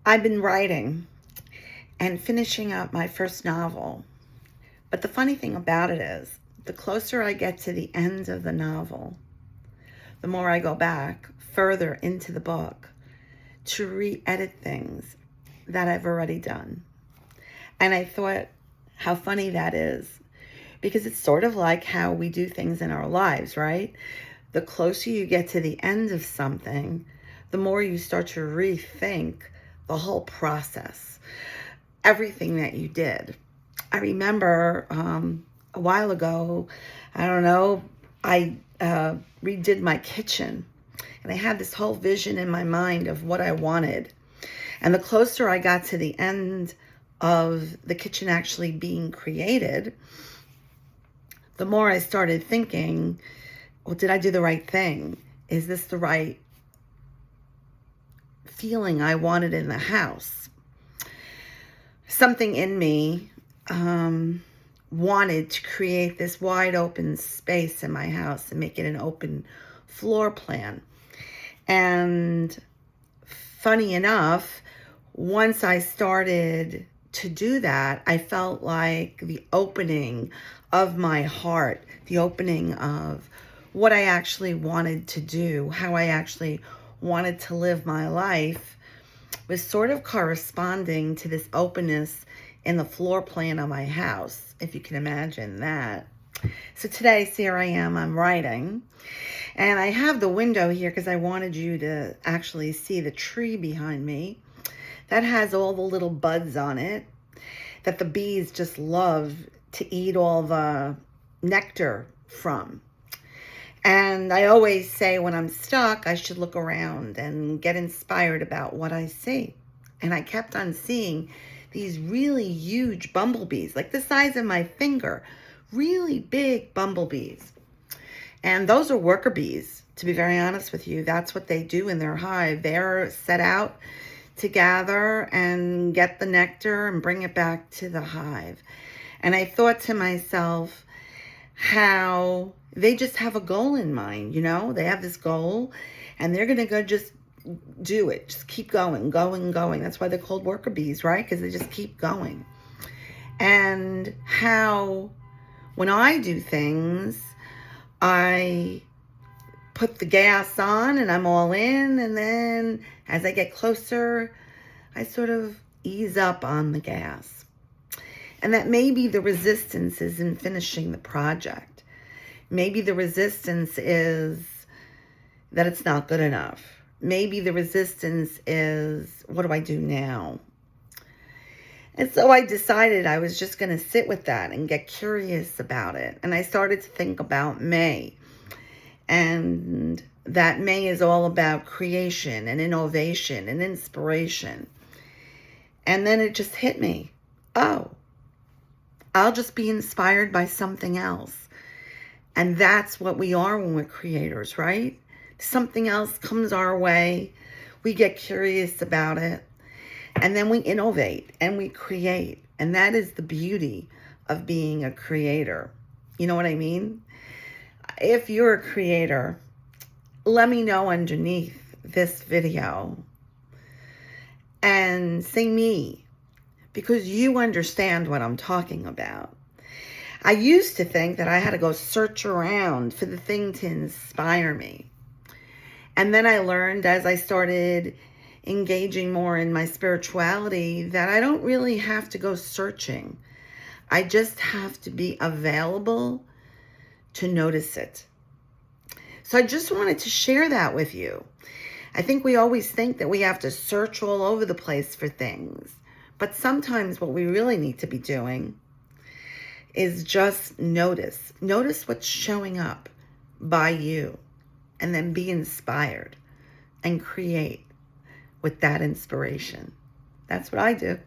I've been writing and finishing up my first novel. But the funny thing about it is, the closer I get to the end of the novel, the more I go back further into the book to re-edit things that I've already done. And I thought how funny that is, because it's sort of like how we do things in our lives, right? The closer you get to the end of something, the more you start to rethink the whole process, everything that you did. I remember a while ago, I don't know, I redid my kitchen, and I had this whole vision in my mind of what I wanted. And the closer I got to the end of the kitchen actually being created, the more I started thinking, well, did I do the right thing? Is this the right feeling I wanted in the house? Something in me wanted to create this wide open space in my house and make it an open floor plan. And funny enough, once I started to do that, I felt like the opening of my heart, the opening of what I actually wanted to do, how I actually wanted to live my life, was sort of corresponding to this openness in the floor plan of my house, if you can imagine that. So today, here I am, I'm writing, and I have the window here because I wanted you to actually see the tree behind me that has all the little buds on it that the bees just love to eat all the nectar from. And I always say when I'm stuck, I should look around and get inspired about what I see. And I kept on seeing these really huge bumblebees, like the size of my finger, really big bumblebees. And those are worker bees, to be very honest with you. That's what they do in their hive. They're set out to gather and get the nectar and bring it back to the hive. And I thought to myself how they just have a goal in mind, They have this goal and they're going to go just do it. Just keep going. That's why they're called worker bees, right? Because they just keep going. And how when I do things, I put the gas on and I'm all in, and then as I get closer, I sort of ease up on the gas. And that maybe the resistance is in finishing the project. Maybe the resistance is that it's not good enough. Maybe the resistance is, what do I do now? And so I decided I was just going to sit with that and get curious about it. And I started to think about May. And that May is all about creation and innovation and inspiration. And then it just hit me. Oh, I'll just be inspired by something else. And that's what we are when we're creators, right? Something else comes our way. We get curious about it. And then we innovate and we create. And that is the beauty of being a creator. You know what I mean? If you're a creator, let me know underneath this video. And say me, because you understand what I'm talking about. I used to think that I had to go search around for the thing to inspire me. And then I learned as I started engaging more in my spirituality that I don't really have to go searching. I just have to be available to notice it. So I just wanted to share that with you. I think we always think that we have to search all over the place for things. But sometimes what we really need to be doing is just notice. Notice what's showing up by you. And then be inspired and create with that inspiration. That's what I do.